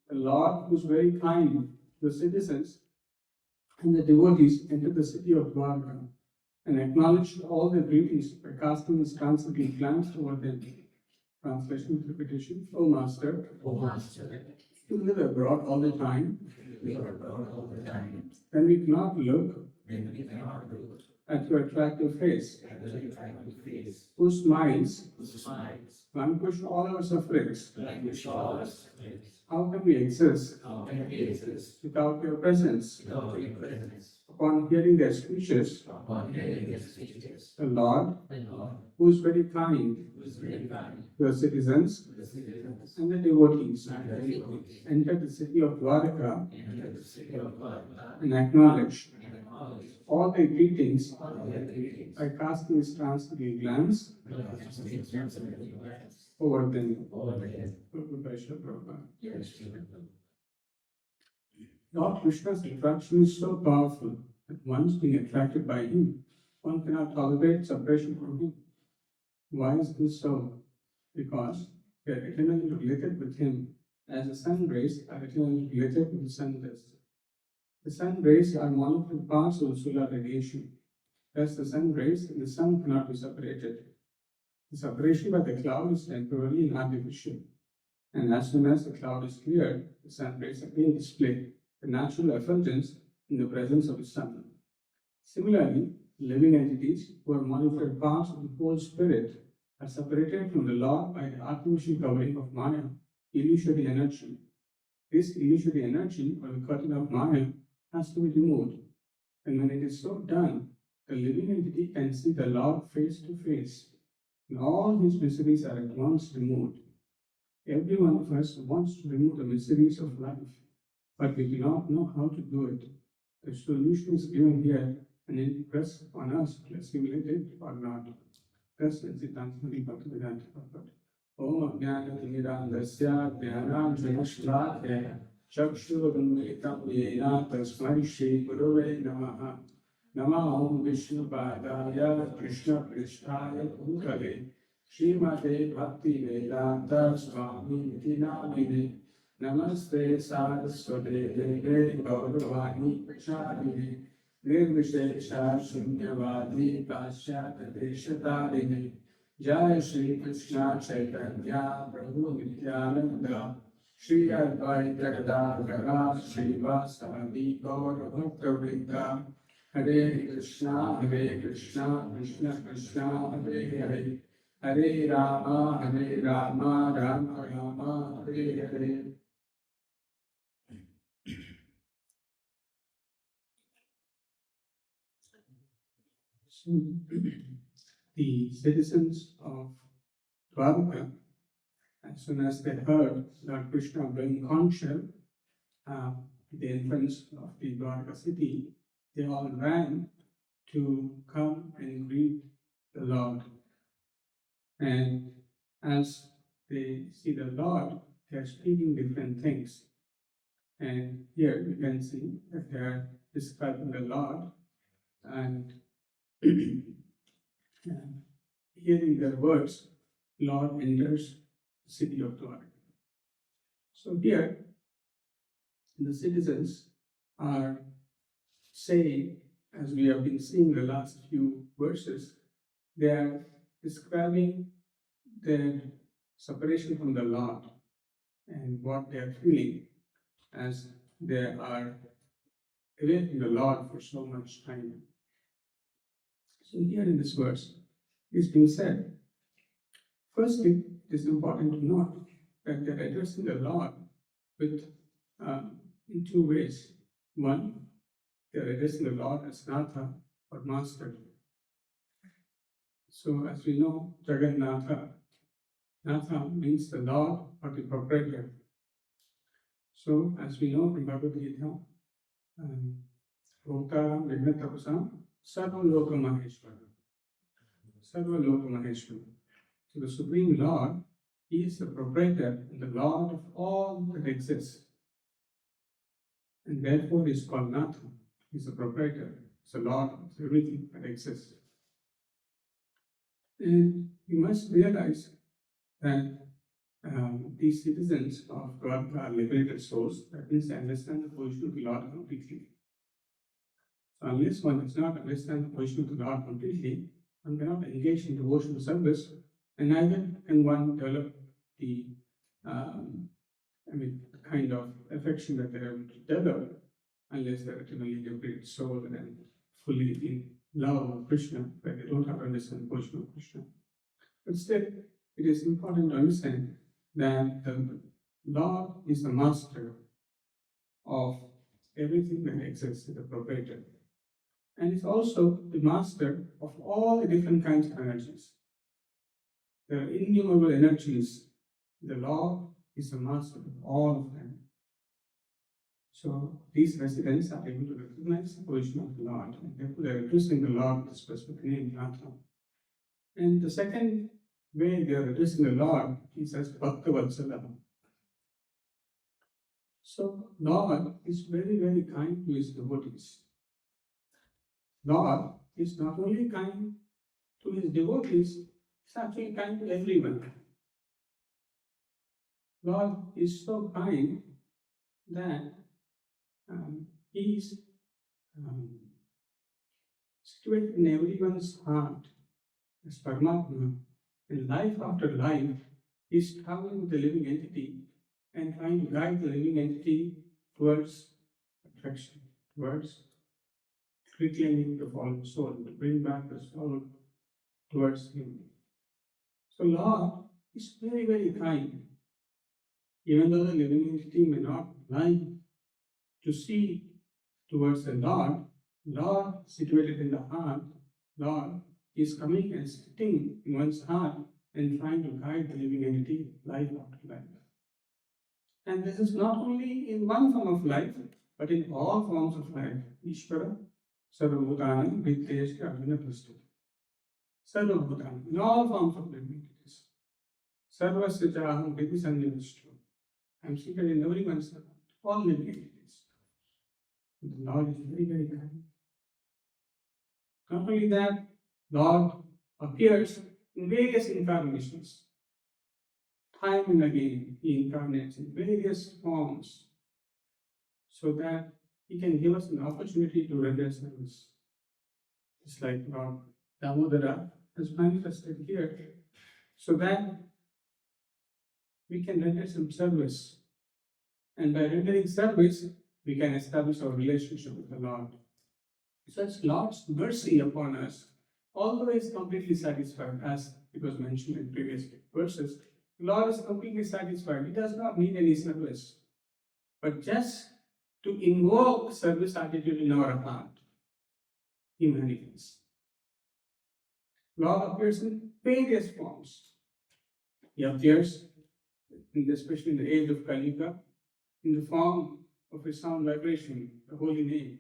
the Lord, who is very kind to the citizens and the devotees, entered the city of Dwarka and acknowledged all their greetings by casting his transcendent glance over them. Translation interpretation. O Master, you live abroad all the time, then we cannot look at your attractive face, whose smiles vanquish all our sufferings. How can we exist without your presence? Upon hearing their speeches, the Lord, who is very kind to the citizens and the devotees, entered the city of Dwarka and acknowledged all their greetings by casting his transcendent glance over them. Lord Krishna's attraction is so powerful that once being attracted by him, one cannot tolerate separation from him. Why is this so? Because we are eternally related with him, as the sun rays are eternally related with the sun dust. The sun rays are molecular parts of the solar radiation. Thus, the sun rays and the sun cannot be separated. The separation by the cloud is temporary and artificial, and as soon as the cloud is cleared, the sun rays again display the natural effulgence in the presence of the sun. Similarly, living entities who are molecular parts of the whole spirit are separated from the Lord by the artificial covering of Maya, illusory energy. This illusory energy, or the curtain of Maya, has to be removed. And when it is so done, the living entity can see the Lord face to face, and all his miseries are at once removed. Every one of us wants to remove the miseries of life, but we do not know how to do it. The solution is given here, and it rests on us to assimilate it or not. Thus, in Siddhanta Bhaktivedanta Prabhupada. Om Jnana-timirandasya Jnana-janashthatya Chakshurunmitam Yena Tasmai Shri Gurave Namaha. Namah Vishnu Padaya Krishna Prishtaya Bhutale Srimate Bhakti Vedanta Swami Iti Namine Namaste Saraswate Deve Gauravani Pracharine Nirvishesha Shunyavadi Pashyata Deshatarine Jai Shri Krishna Chaitanya Prabhu Nityananda Shri Advaita Gadadhara Shri Vasadi Gaura Bhakta Vrinda Hare Krishna Krishna Krishna Hare Hare Hare Rama Rama Rama Hare Hare. So, the citizens of Dwarka, as soon as they heard Lord Krishna blowing conch shell at the entrance of the Dwarka city, they all ran to come and greet the Lord. And as they see the Lord, they are speaking different things. And here you can see that they are describing the Lord and hearing their words, Lord enters the city of Dwarka. So here, the citizens are saying, as we have been seeing the last few verses, they are describing their separation from the Lord and what they are feeling as they are away from the Lord for so much time. So here in this verse, it is being said, firstly, it is important to note that they are addressing the Lord with in two ways. One, they are addressing the Lord as Natha or Master. So as we know, Jagannatha, Natha means the Lord or the proprietor. So as we know from Bhagavad Gita, Bhoktaram Vignatapasam Sarvaloka Maheshwara. Sarvaloka Maheshwara. So the Supreme Lord is the proprietor and the Lord of all that exists. And therefore he is called Natha. He is the proprietor, he is the Lord of everything that exists. And we must realize that these citizens of God are liberated souls. That means they understand the position of the Lord completely. So unless one does not understand the position of the Lord completely, one cannot engage in devotional service, and neither can one develop the kind of affection that they have to develop unless they are eternally liberated soul and fully in love of Krishna, where they don't have to understand the position of Krishna. But still, it is important to understand that the Lord is the master of everything that exists, the proprietor. And is also the master of all the different kinds of energies. There are innumerable energies. The Lord is the master of all of them. So these residents are able to recognize the position of the Lord, and therefore they are addressing the Lord with a specific name, Natha. And the second way they are addressing the Lord is as Bhakta Vatsala. So Lord is very, very kind to his devotees. Lord is not only kind to his devotees, he's actually kind to everyone. Lord is so kind that he is situated in everyone's heart as Paramatma. And life after life, he's traveling with the living entity and trying to guide the living entity towards attraction, towards reclaiming the fallen soul, to bring back the soul towards him. So Lord is very, very kind. Even though the living entity may not like to see towards the Lord situated in the heart, Lord is coming and sitting in one's heart and trying to guide the living entity life after life. And this is not only in one form of life, but in all forms of life. Ishvara, Sarvabhutani, Vidyesha, Arjuna Prastha. Sarvabhutani, in all forms of living entities. Sarvasya Jaham Vidhi Sannivishtu. I am seated in everyone's heart, all living entities. The Lord is very, very kind. Not only that, Lord appears in various incarnations. Time and again, he incarnates in various forms so that he can give us an opportunity to render service. Just like Lord Damodara has manifested here, so that we can render some service. And by rendering service, we can establish our relationship with the Lord. Such Lord's mercy upon us, although is completely satisfied, as it was mentioned in previous verses, the Lord is completely satisfied. He does not need any service, but just to invoke service attitude in our heart, he manifests. Lord appears in various forms. He appears, especially in the age of Kali Yuga, in the form of a sound vibration, the holy name.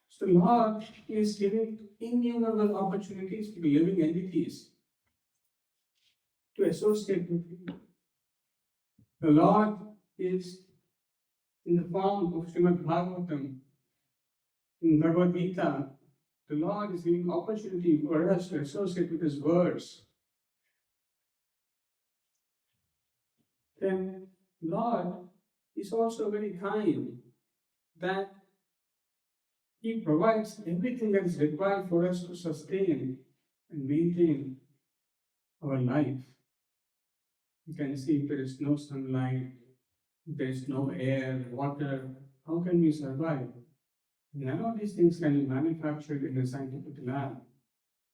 So Lord is giving innumerable opportunities to the living entities to associate with him. The Lord is in the form of Srimad Bhagavatam, in Bhagavad Gita. The Lord is giving opportunity for us to associate with his words. Then Lord is also very kind that he provides everything that is required for us to sustain and maintain our life. You can see if there is no sunlight, if there is no air, water, how can we survive? None of these things can be manufactured in a scientific lab.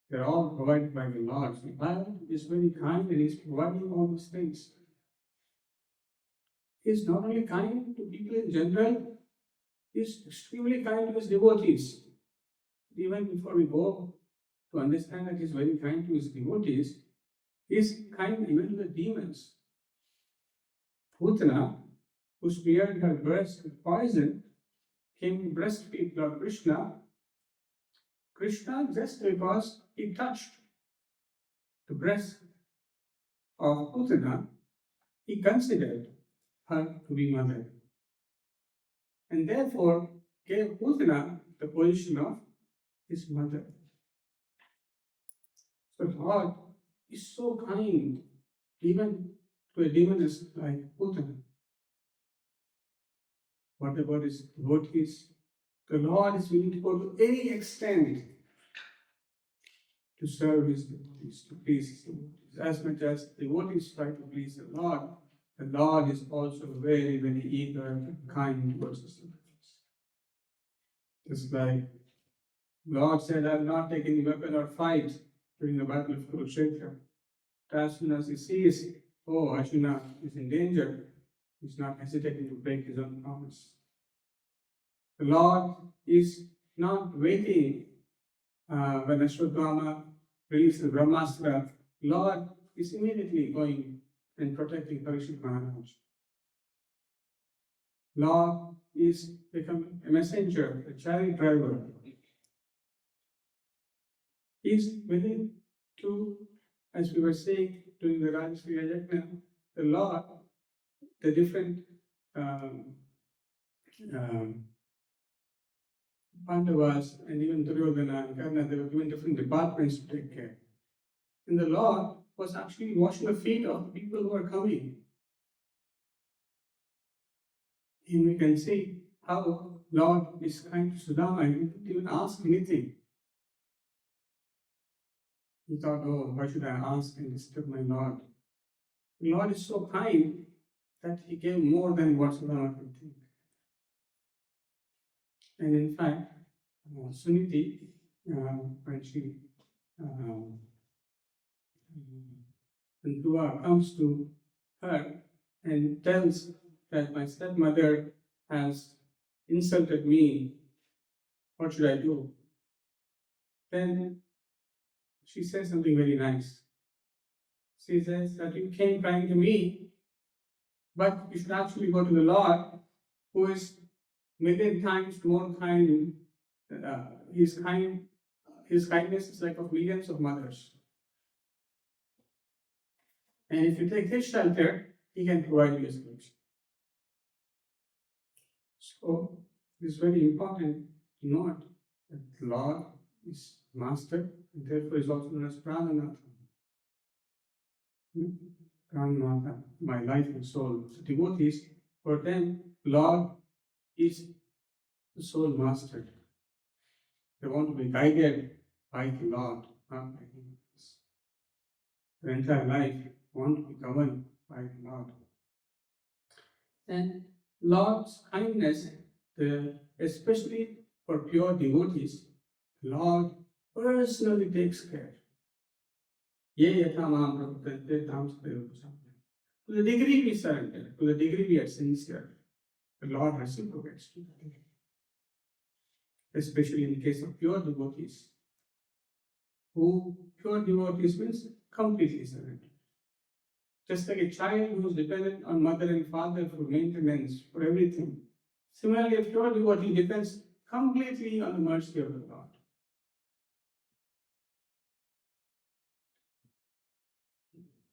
They're all provided by the Lord. So God is very kind and He's providing all these things. He's not only kind to people in general, He's extremely kind to His devotees. Even before we go to understand that He's very kind to His devotees, He's kind even to the demons. Putana, who smeared her breast with poison, came to breastfeed Lord Krishna. Krishna, just because he touched the breast of Putana, he considered her to be mother, and therefore gave Putana the position of his mother. So God is so kind Even to a demoness like Putana, whatever is devotees, the Lord is willing to go to any extent to serve his devotees, to please his devotees. As much as devotees try to please the Lord is also very, very eager and kind towards his devotees. Just like God said, I will not take any weapon or fight during the battle of Kurukshetra. As soon as he sees, oh, Arjuna is in danger, he's not hesitating to break his own promise. The Lord is not waiting when Ashwatthama released the Brahmastra. Lord is immediately going and protecting Parikshit Maharaj. Lord is becoming a messenger, a chariot driver. He is willing to, as we were saying during the Rajasriya Yajna, the Lord, the different Pandavas and even Duryodhana and Karna, they were given different departments to take care. And the Lord was actually washing the feet of people who are coming. And we can see how Lord is kind to Sudama. He didn't even ask anything. He thought, oh, why should I ask and disturb my Lord? The Lord is so kind that he gave more than what Sudama could think. And in fact, Suniti, when she and Dhruva comes to her and tells that my stepmother has insulted me, what should I do? Then she says something very nice. She says that you came crying to me, but you should actually go to the Lord, who is million times more kind. His kindness is like of millions of mothers. And if you take his shelter, he can provide you a solution. So it is very important to note that the Lord is master, and therefore is also known as Prananatha. Prananatha, my life and soul. So devotees, for them, Lord is the soul master. They want to be guided by the Lord, not by humans. Their entire life want to be governed by the Lord. And Lord's kindness, especially for pure devotees, Lord personally takes care. To the degree we surrender, to the degree we are sincere, the Lord reciprocates to that degree. Especially in the case of pure devotees, pure devotees means completely surrendered. Just like a child who is dependent on mother and father for maintenance, for everything. Similarly, a pure devotee depends completely on the mercy of the Lord.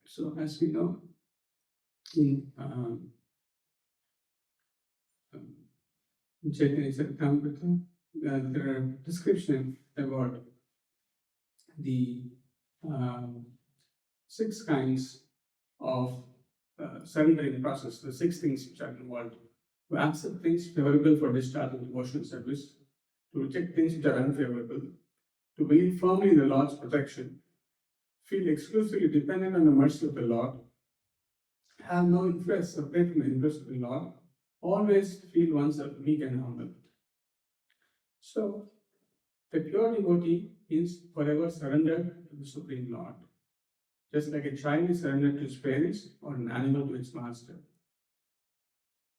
So, as we know, in Chaitanya Charitamrita, there are descriptions about the 6 kinds of surrendering process, the 6 things which are involved. To accept things favorable for discharging devotional service, to reject things which are unfavorable, to believe firmly in the Lord's protection, feel exclusively dependent on the mercy of the Lord, have no interest separate from the interest of the Lord, always feel oneself weak and humble. So, the pure devotee is forever surrendered to the Supreme Lord, just like a child is surrendered to his parents or an animal to its master.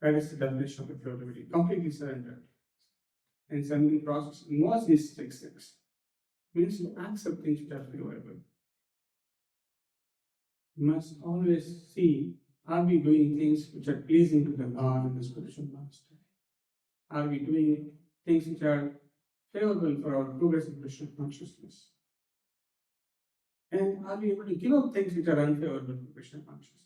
That is the definition of a pure devotee, completely surrendered. And surrendering process involves these 6 things. Means to accept things which are favorable. We must always see, are we doing things which are pleasing to the Lord and the spiritual master? Are we doing things which are favorable for our progress in Krishna consciousness? And are we able to give up things which are unfavorable for Krishna consciousness?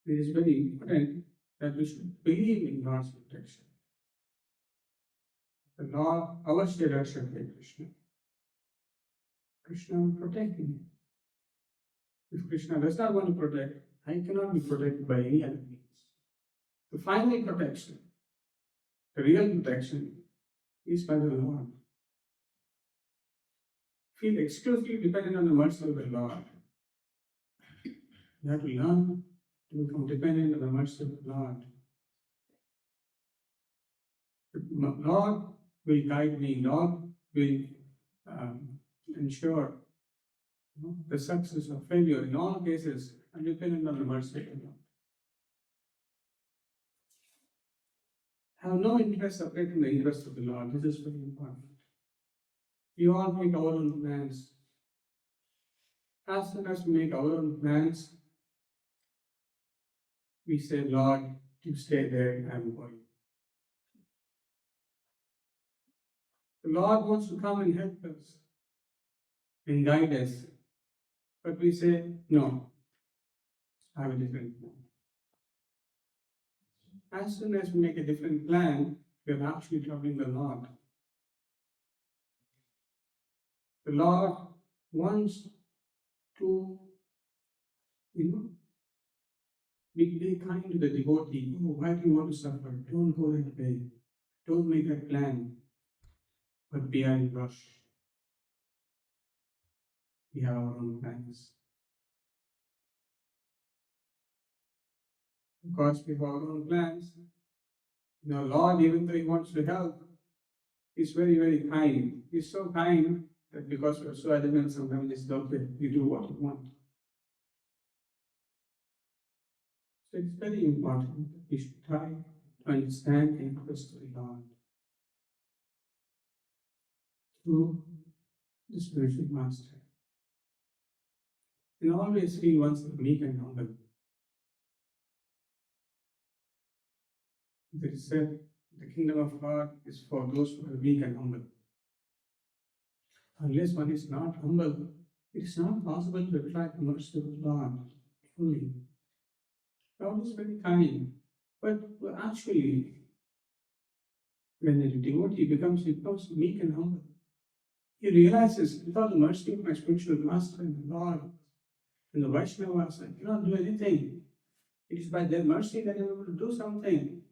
It is very important that we should believe in Lord's protection. The Lord, our Shri Krishna. Krishna will protect me. If Krishna does not want to protect, I cannot be protected by any other means. The final protection, the real protection, is by the Lord. Feel exclusively dependent on the mercy of the Lord. You have to learn to become dependent on the mercy of the Lord. The Lord will guide me, Lord will ensure the success or failure. In all cases, I'm dependent on the mercy of the Lord. Have no interest separate from the interest of the Lord. This is very important. We all make our own plans. As soon as we make our own plans, we say, Lord, you stay there, I'm going. The Lord wants to come and help us and guide us. But we say, no, I have a different plan. As soon as we make a different plan, we are actually troubling the Lord. The Lord wants to, be kind to the devotee. Oh, why do you want to suffer? Don't go that way. Don't make that plan. But we are in rush. We have our own plans. Because we have our own plans, Lord, even though He wants to help, He's very, very kind. He's so kind that because we're so adamant, sometimes it's okay, you do what you want. So it's very important that we should try to understand the interest of the Lord through the spiritual master. And always feel oneself meek and humble. It is said, the kingdom of God is for those who are meek and humble. Unless one is not humble, it is not possible to attract the mercy of God fully. God is very kind, but actually, when a devotee becomes meek and humble, he realizes, without the mercy of my spiritual master and the Lord and the Vaishnavas, I cannot do anything. It is by their mercy that I am able to do something.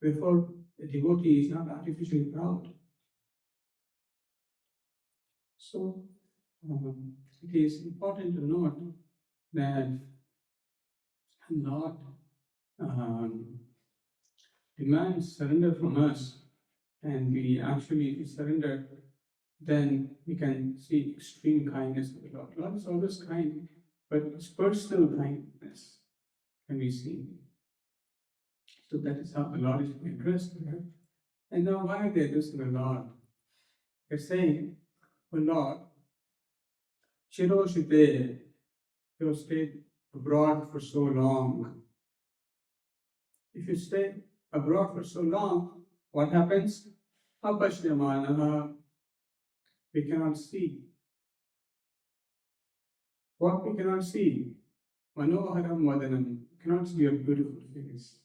Therefore, a devotee is not artificially proud. So, it is important to note that Lord demands surrender from us, and we actually surrender, then we can see extreme kindness of the Lord. Lord is always kind, but His personal kindness can be seen. So that is how the Lord is addressed here. And now, why are they addressing the Lord? They're saying, oh Lord, Chiroshite, you have stayed abroad for so long. If you stay abroad for so long, what happens? Apashyamanaha, we cannot see. What we cannot see? Manoharam vadanam, we cannot see your beautiful face.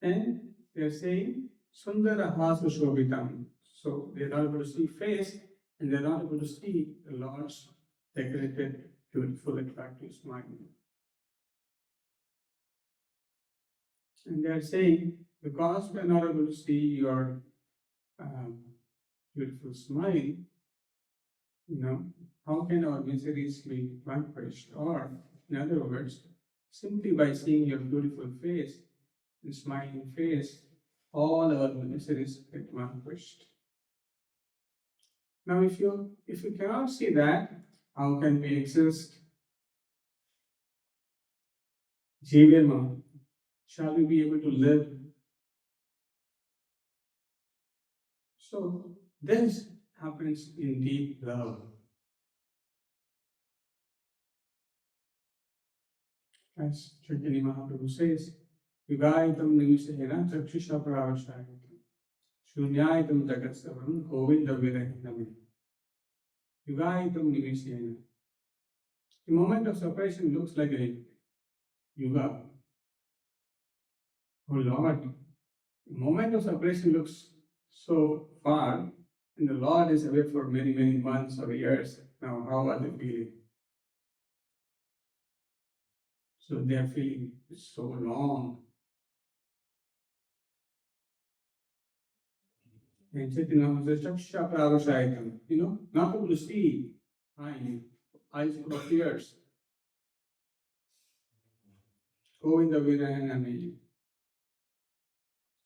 And they are saying, Sundara Hasa Shobhitam. So they are not able to see face, and they are not able to see the Lord's decorated, beautiful, attractive smile. And they are saying, because we are not able to see your beautiful smile, how can our miseries be vanquished? Or, in other words, simply by seeing your beautiful face and smiling face, all our miseries get vanquished. Now, if you cannot see that, how can we exist? Jivema, shall we be able to live? So, this happens in deep love. As Chaitanya Mahaprabhu says, Yugaitam Nivisena Chakshisha Pravashayam Shunyaitam Jagatsavam Govinda Virahinam. Yugaitam Nivisena. The moment of separation looks like a yuga. Oh Lord, the moment of separation looks so far, and and the Lord is away for many, many months or years. Now, how are they feeling? So they are feeling so long. And Chaitanya says, Chaksha Pravashayakam, not able to see, eyes full of tears. Govinda Viranami.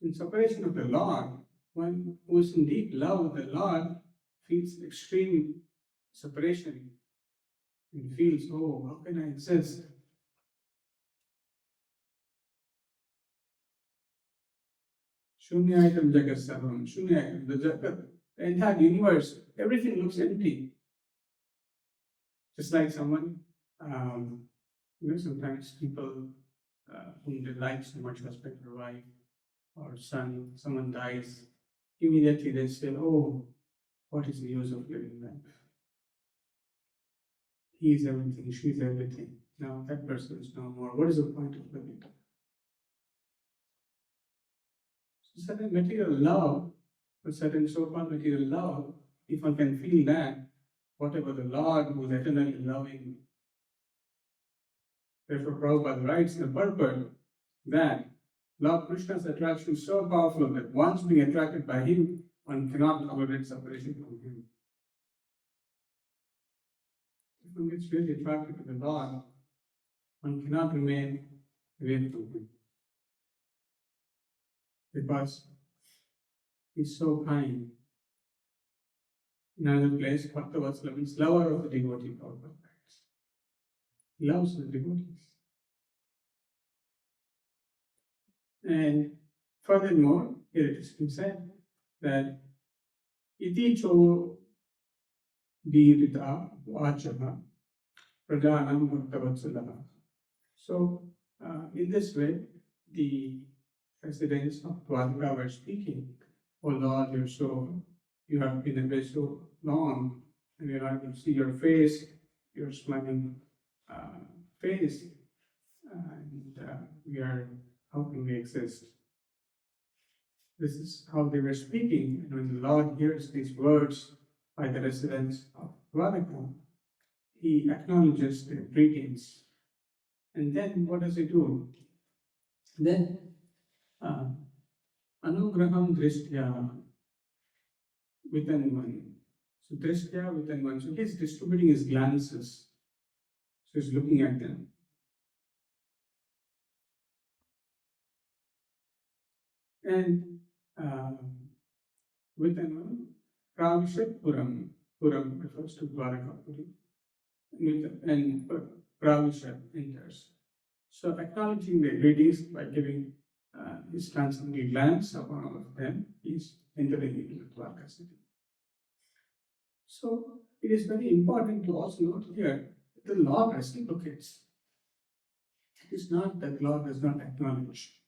In separation of the Lord, one who is in deep love with the Lord feels extreme separation and feels, oh, how can I exist? Shunyaitam Jagat Sarvam, Shunyaitam, the Jagat, the entire universe, everything looks empty. Just like someone, sometimes people whom they like so much, husband or wife or son, someone dies, immediately they say, oh, what is the use of living life? He is everything, she is everything. Now that person is no more. What is the point of living? So certain material love, or certain so-called material love, if one can feel that, whatever the Lord who is eternally loving, therefore Prabhupada writes in the purport that Lord Krishna's attraction is so powerful that once being attracted by him, one cannot tolerate separation from him. If one gets really attracted to the Lord, one cannot remain away from him. Because he's so kind. In another place, Bhakta Vatsala means lover of the devotee, Prabhupada writes. He loves the devotees. And furthermore, here it has been said that iti cho dirita vachaha prajanam bhaktavatsalaha. So, in this way, the residents of Dwarka were speaking, oh Lord, you have been away so long, and we are not able to see your face, your smiling face, and how can we exist? This is how they were speaking, and when the Lord hears these words by the residents of Dwarka, he acknowledges their greetings. And then what does he do? Then, anugraham drishtya within one. So, drishtya within one. So, he's distributing his glances. So, he's looking at them. And within one, pravishat puram. Puram refers to Dwarakapuri. And pravishat enters. So, acknowledging the greetings by giving his transcendental glance upon all of them, he's entering into Dwarka city. So, it is very important to also note here that the Lord reciprocates. It is not that Lord does not acknowledge.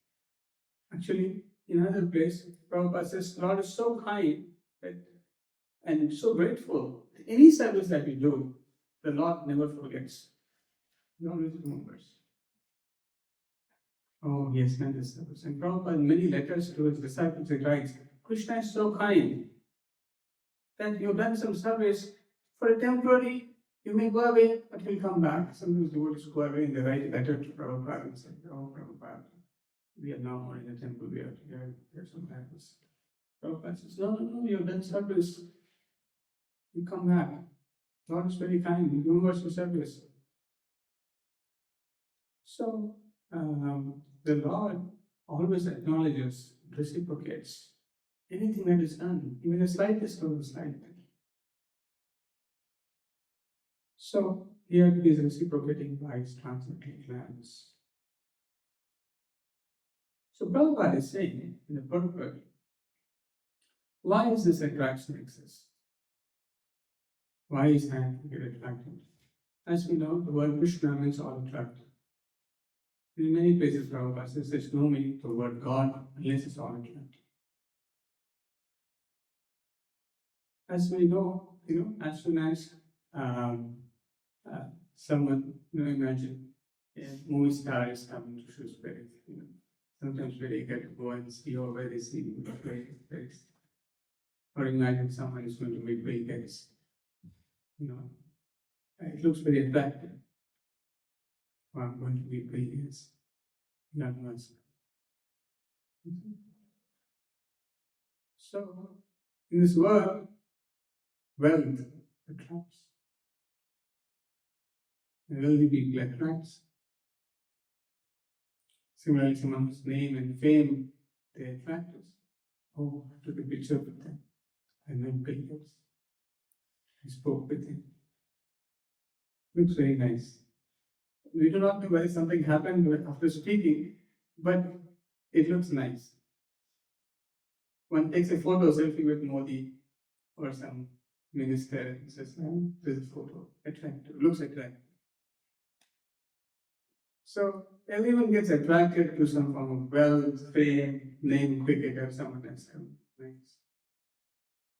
Actually, in another place, Prabhupada says, Lord is so kind and so grateful. Any service that we do, the Lord never forgets. He always remembers. Oh, he has done this service. And Prabhupada, in many letters to his disciples, he writes, Krishna is so kind that you've done some service for a temporary, you may go away, but you'll come back. Sometimes devotees go away and they write a letter to Prabhupada and say, oh, Prabhupada, we are now more in the temple, we are here, here's some matters. Prabhupada says, no, you've done service. You come back. Lord is very kind, he remembers your service. So, the Lord always acknowledges, reciprocates anything that is done, even the slightest of the slight. So, here he is reciprocating by his transcendental glance. So, Prabhupada is saying in the purport, why is this attraction exist? Why is man get attracted? As we know, the word Krishna means all attracted. In many places, Prabhupada says there's no meaning to the word God unless it's all attracted. As we know, as soon as someone, imagine a movie star is coming to Shrewsbury, sometimes very eager to go and see or where they see very, very Or imagine someone is going to meet Bill Gates. It looks very attractive. Or I'm going to meet Bill Gates. Not much. So, in this world, wealth attracts. Wealthy people attracts. Similarly, someone's name and fame, they attract us. Oh, I took a picture with them. I met Bill Gates. I spoke with him. Looks very nice. We do not know whether something happened after speaking, but it looks nice. One takes a selfie with Modi or some minister and says, oh, there's a photo. Attractive. Looks attractive. So everyone gets attracted to some form of wealth, fame, name, cricketer, someone else. Nice.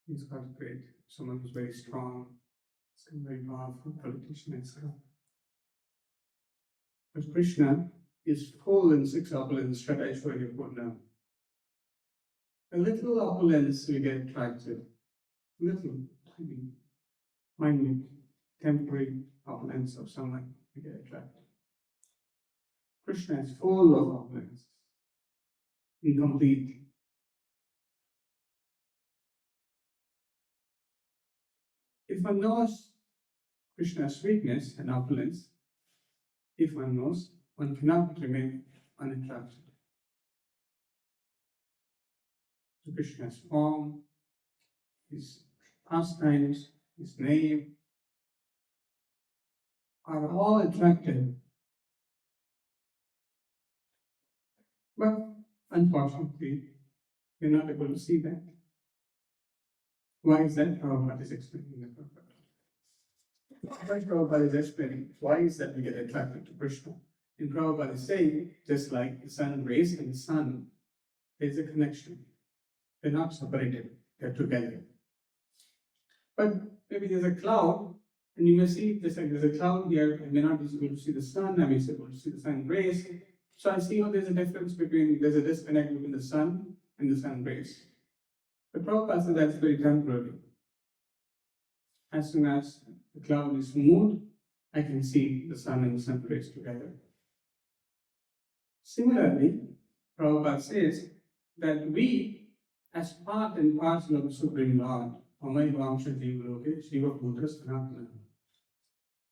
He's got great. Someone who's very strong, some very powerful politician and so on. But Krishna is full in six opulence that Aishwarya put down. A little opulence we get attracted. Little, tiny, minute, temporary opulence of someone we get attracted. Krishna is full of opulence, incomplete. If one knows Krishna's sweetness and opulence, if one knows, one cannot remain unattracted to Krishna's form, his pastimes, his name, are all attractive. But unfortunately, we're not able to see that. Why is that? Prabhupada is explaining that. Prabhupada is explaining why is that we get attracted to Krishna. And Prabhupada is saying, just like the sun rays and the sun, there's a connection. They're not separated, they're together. But maybe there's a cloud, and you may see, just like there's a cloud here, I may not be able to see the sun, I may be able to see the sun rays. So I see there's a difference there's a disconnect between the sun and the sun rays. But Prabhupada says that's very temporary. As soon as the cloud is moved, I can see the sun and the sun rays together. Similarly, Prabhupada says that we, as part and parcel of the Supreme Lord, Amay Vamsha Jivaloke, Shiva Putra Sanatana.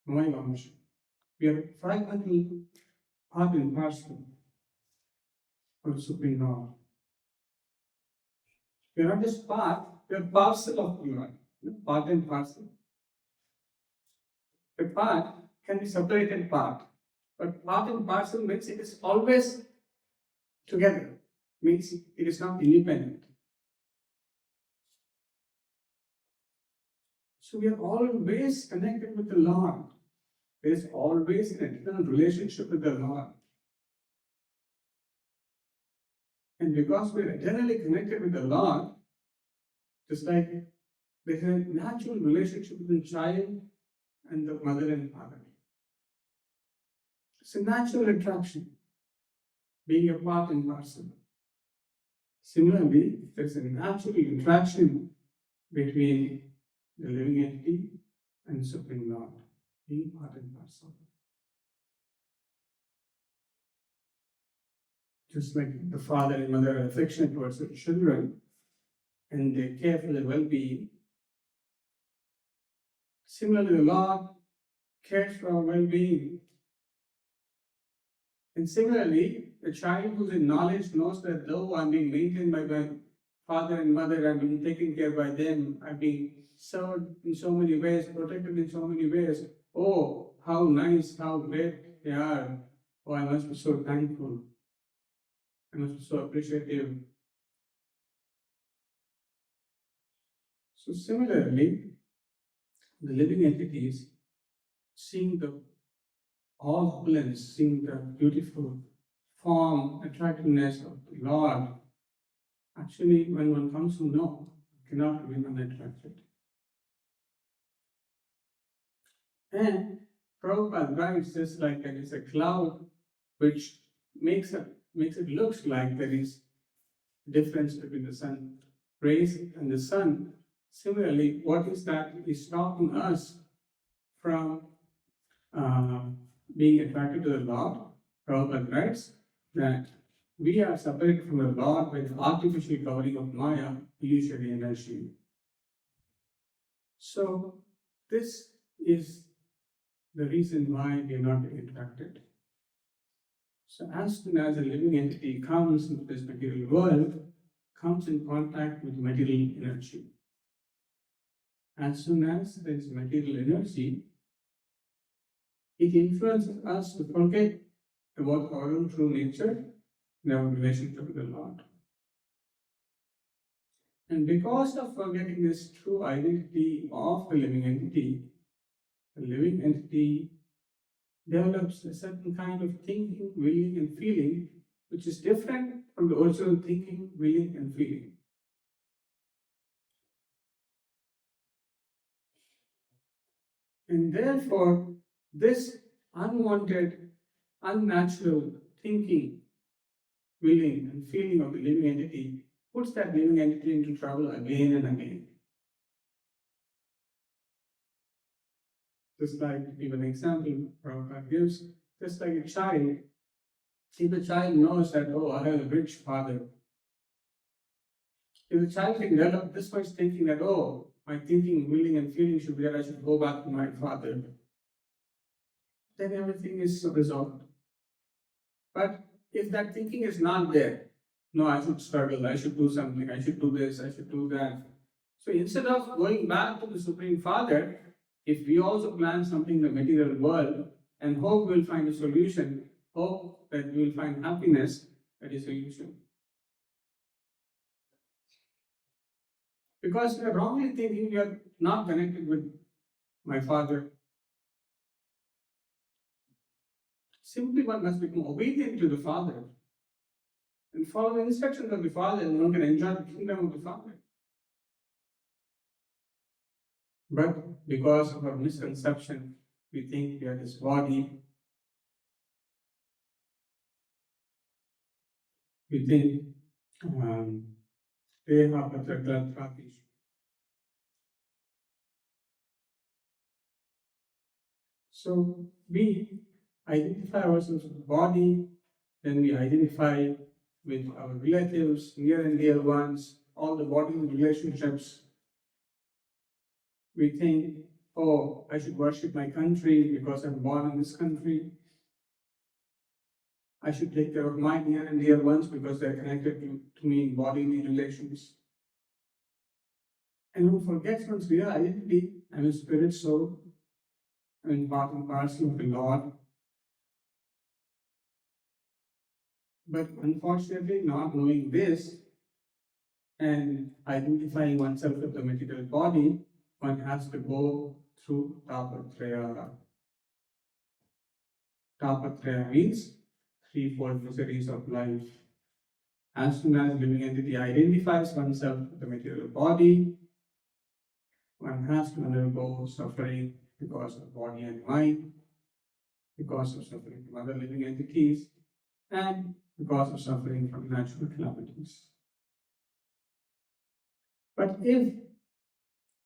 Amay Vamsha. We are fragmental part and parcel of the Supreme Lord. We are not just part, we are parcel of the Lord. Part and parcel. A part can be separated part, but part and parcel means it is always together, means it is not independent. So we are always connected with the Lord. There is always an eternal relationship with the Lord. And because we are eternally connected with the Lord, just like there is a natural relationship between the child and the mother and father. It's a natural attraction, being a part and parcel. Similarly, there's a natural attraction between the living entity and the Supreme Lord, being part and parcel. Just like the father and mother are affectionate towards their children and they care for their well-being, similarly, the Lord cares for our well-being. And similarly, the child who's in knowledge knows that though I'm being maintained by my father and mother, I'm being taken care by them, I'm being served in so many ways, protected in so many ways. Oh, how nice, how great they are. Oh, I must be so thankful. I must be so appreciative. So similarly, the living entities, seeing the all opulence, seeing the beautiful form, attractiveness of the Lord, actually, when one comes to know, cannot remain unattracted. And Prabhupada writes this like there is a cloud which makes it looks like there is difference between the sun rays and the sun. Similarly, what is that is stopping us from uh, being attracted to the Lord? Prabhupada writes that we are separated from the Lord by the artificial covering of Maya, illusory energy. So, this is the reason why we are not getting attracted. So, as soon as a living entity comes into this material world, comes in contact with material energy. As soon as there is material energy, it influences us to forget about our own true nature and our relationship with the Lord. And because of forgetting this true identity of the living entity develops a certain kind of thinking, willing, and feeling which is different from the original thinking, willing, and feeling. And therefore, this unwanted, unnatural thinking, willing, and feeling of the living entity puts that living entity into trouble again and again. Just like, to give an example, Prabhupada gives, just like a child, if the child knows that, oh, I have a rich father, if the child can develop this much thinking that, oh, my thinking, willing, and feeling should be that I should go back to my father, then everything is resolved. But if that thinking is not there, no, I should struggle, I should do something, I should do this, I should do that. So instead of going back to the Supreme Father, if we also plan something in the material world and hope we'll find a solution, hope that we will find happiness, that is a solution. Because we are wrongly thinking we are not connected with my Father. Simply one must become obedient to the Father and follow the instructions of the Father, and one can enjoy the kingdom of the Father. But because of our misconception, we think we are this body, we think Deha Patra Granthapish. So we identify ourselves with the body, then we identify with our relatives, near and dear ones, all the bodily relationships. We think, oh, I should worship my country because I'm born in this country. I should take care of my near and dear ones because they're connected to me in bodily relations. And one forgets one's real identity. I'm a spirit soul. I'm part and parcel of the Lord. But unfortunately, not knowing this and identifying oneself with the material body, one has to go through Tapatraya. Tapatraya means threefold miseries of life. As soon as living entity identifies oneself with the material body, one has to undergo suffering because of body and mind, because of suffering from other living entities, and because of suffering from natural calamities. But if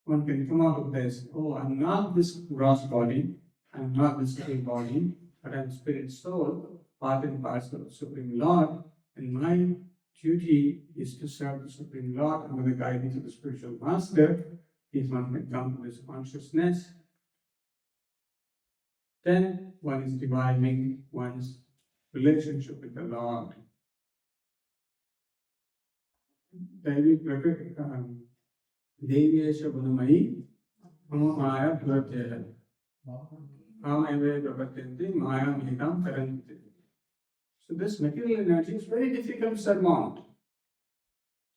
one can come out of this, oh, I'm not this gross body, I'm not this little body, but I'm spirit soul, part and parcel of the Supreme Lord, and my duty is to serve the Supreme Lord under the guidance of the spiritual master. If one can come to this consciousness, then one is reviving one's relationship with the Lord. Devyesha Gunamayi, Mama Maya Bhurtya. So this material energy is very difficult to surmount.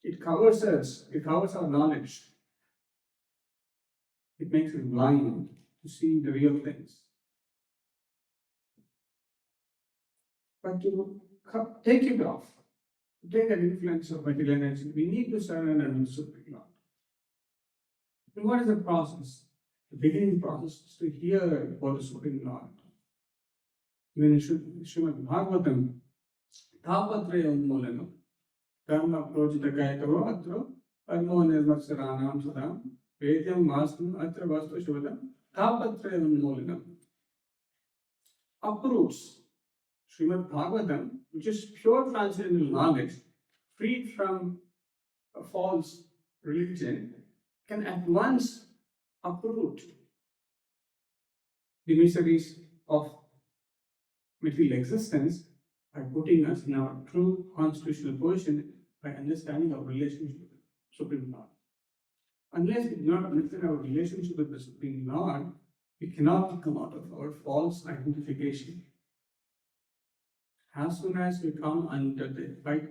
It covers us, it covers our knowledge. It makes us blind to see the real things. But to take it off, to take that influence of material energy, we need to surrender to the Supreme Lord. And what is the process? The beginning process is to hear about the Supreme Lord. Even in Srimad Bhagavatam, Tapatraya Unmulanam, Dharma Projita Gayatava Atro, Parmo Nirmatsaranam Sudam, Vedyam Mastam Atra Vastu Shivadam, Tapatrayam Molinam. Uproots Srimad Bhagavatam, which is pure transcendental knowledge, freed from a false religion, can at once uproot the miseries of material existence by putting us in our true constitutional position by understanding our relationship with the Supreme Lord. Unless we do not understand our relationship with the Supreme Lord, we cannot come out of our false identification. As soon as we come under the right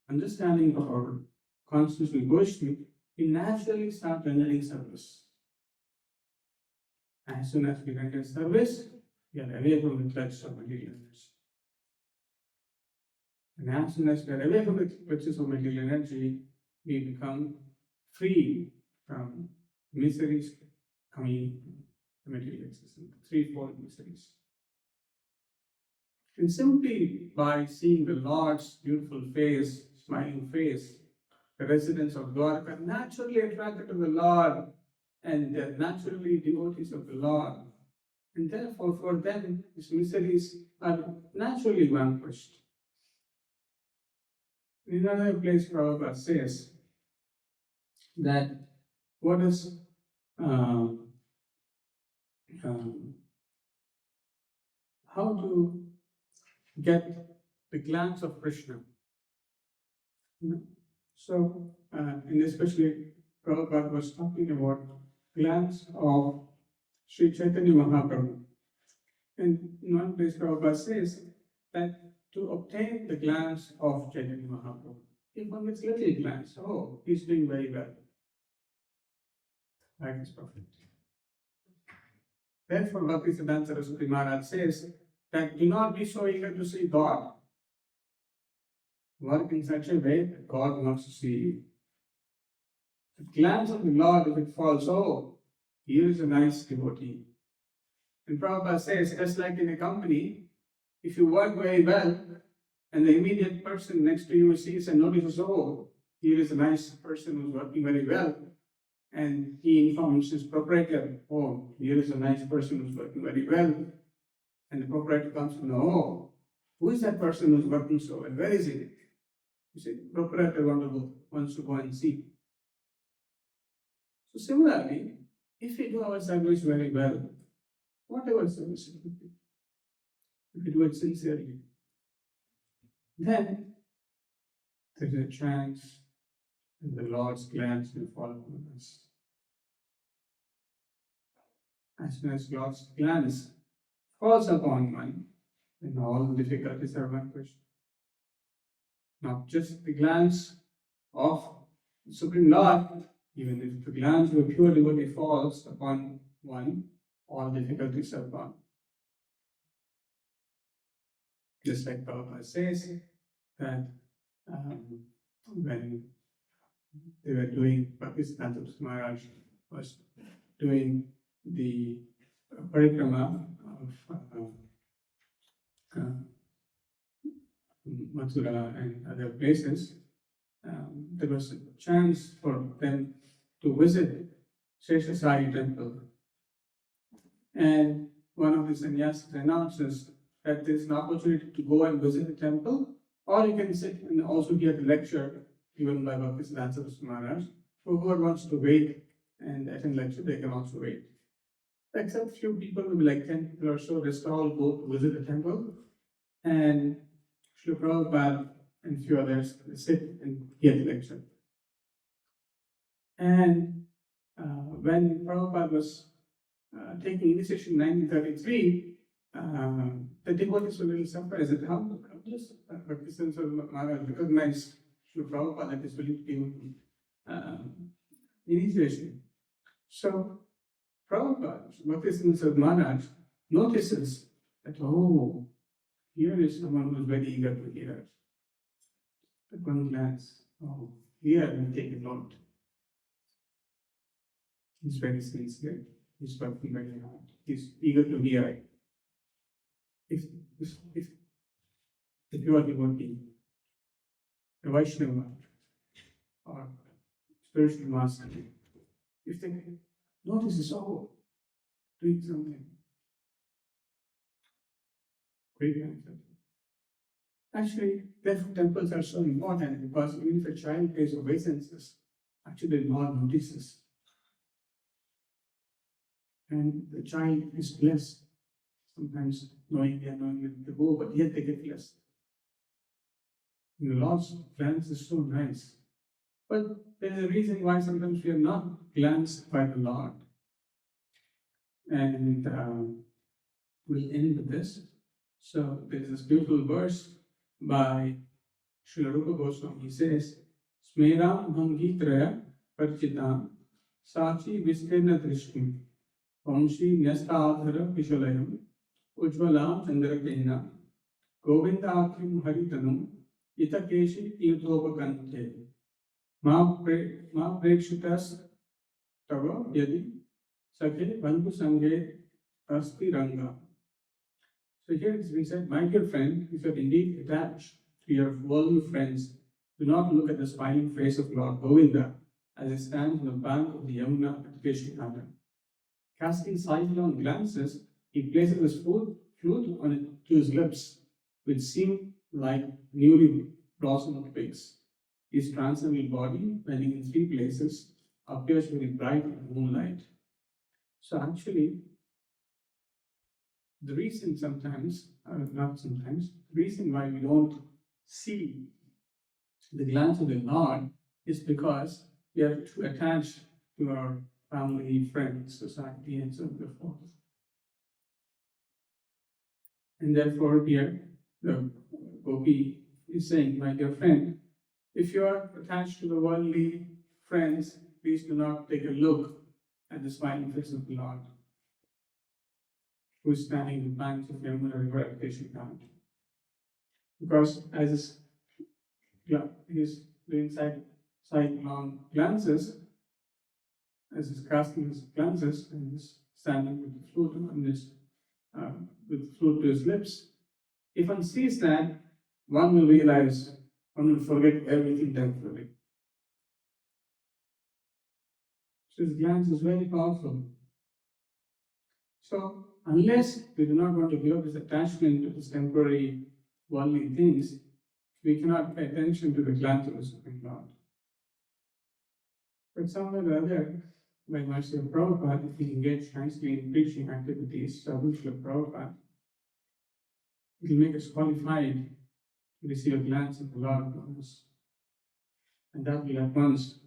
understanding of our constitutional position, we naturally start rendering service. As soon as we render service, we are away from the clutches of material energy. And as soon as we are away from the clutches of material energy, we become free from miseries coming from material existence, threefold miseries. And simply by seeing the Lord's beautiful face, smiling face, the residents of Dwarka naturally attracted to the Lord and they're naturally devotees of the Lord. And therefore, for them, these miseries are naturally vanquished. In another place, Prabhupada says that what is how to get the glance of Krishna. So, and especially Prabhupada was talking about glance of Sri Chaitanya Mahaprabhu. And in one place, Prabhupada says that to obtain the glance of Chaitanya Mahaprabhu, if one gets little glance, oh, he's doing very well. That is perfect. Therefore, Bhaktisiddhanta Saraswati Maharaj says that do not be so eager to see God. Work in such a way that God wants to see you. The glance of the Lord, if it falls, oh, here is a nice devotee. And Prabhupada says, just like in a company, if you work very well, and the immediate person next to you sees and notices, oh, here is a nice person who's working very well, and he informs his proprietor, oh, here is a nice person who's working very well, and the proprietor comes to know, oh, who is that person who's working so well? Where is he? You see, the proprietor wants to go and see. So similarly, if we do our service very well, whatever service it would be, if we do it sincerely, then there's a chance that the Lord's glance will fall upon us. As soon as Lord's glance falls upon one, then all the difficulties are vanquished. Not just the glance of the Supreme Lord, even if the glance of a pure devotee falls upon one, all difficulties are gone. Just like Prabhupada says that when they were doing, Bhaktisiddhanta Maharaj was doing the parikrama of Mathura and other places, there was a chance for them to visit Sheshasari temple. And one of the sannyasis announces that there's an opportunity to go and visit the temple, or you can sit and also hear the lecture given by Bhaktisiddhanta Saraswati Maharaj. Whoever wants to wait and attend lecture, they can also wait. Except few people, maybe like 10 people or so, rest all go to visit the temple. And Srila Prabhupada and few others sit and hear the lecture. And when Prabhupada was taking initiation in 1933, the devotees were a little surprised at how does Bhaktisiddhanta Maharaj recognize Srila Prabhupada that is willing to give him initiation. So Prabhupada, Bhaktisiddhanta Maharaj, notices that, oh, here is someone who is very eager to hear. At one glance, oh, here we take a note. He's very sincere. He's working very hard. He's eager to hear. If you are devotee, a Vaishnava, or spiritual master, if they notice this, oh, doing something, great benefit. Actually, therefore, temples are so important because even if a child pays obeisances, actually, the Lord notices. And the child is blessed, sometimes knowingly and unknowingly they go, but yet they get blessed. And the Lord's glance is so nice. But there's a reason why sometimes we are not glanced by the Lord. And we'll end with this. So there's this beautiful verse by Srila Rupa Goswami. He says, Smeram Bhangitraya Parchitam Sachi Vistirna Drishtim Vamshi Nyastadhara Vishalayam Ujvalam Chandrakena Govindakhim Haritanam Itakeshi Tirthopakante Ma Prekshitas Tava Yadi Sakhe Bandhu Sanghe Asti Ranga. So here it's been said, my dear friend, if you are indeed attached to your worldly friends, do not look at the smiling face of Lord Govinda as he stands on the bank of the Yamuna at Keshikhana. Casting sidelong glances, he places his flute to his lips, which seem like newly blossomed twigs. His transcendental body, bending in three places, appears very bright in the moonlight. So actually, the reason sometimes, not sometimes, the reason why we don't see the glance of the Lord is because we are too attached to our family, friends, society, and so forth. And therefore, here the Gopi is saying, my dear friend, if you are attached to the worldly friends, please do not take a look at the smiling face of the Lord, who is standing in the banks of Yamuna River at Keshikhana. Because as he's doing sidelong glances, as he's casting his glances, and he's standing with the flute on his, with the flute to his lips, if one sees that, one will realize, one will forget everything temporarily. So his glance is very powerful. So unless we do not want to give up this attachment to these temporary worldly things, we cannot pay attention to the glance of the Supreme Lord. But somewhere or other, by mercy of Prabhupada, if we engage nicely in preaching activities, service of Prabhupada, it will make us qualified to receive a glance of the Lord from us. And that will at once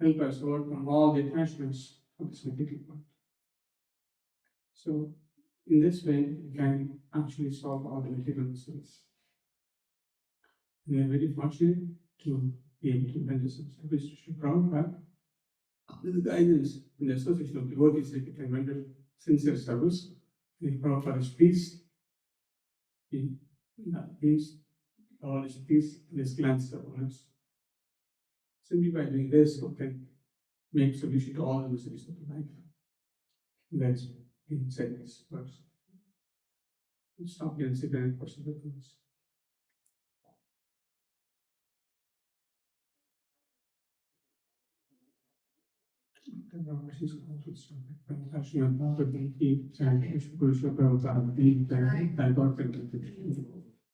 help us overcome all the attachments of this material world. So, in this way, we can actually solve all the material mysteries. We are very fortunate to be able to render some service to Sri Prabhupada. With the guidance and the association of devotees, that we can render sincere service. If Prabhupada is pleased, he means all is peace and his glance upon us. Simply by doing this, we can make solution to all the miseries of life. That's been said in this verse. Let's stop here and see if there are any questions or comments.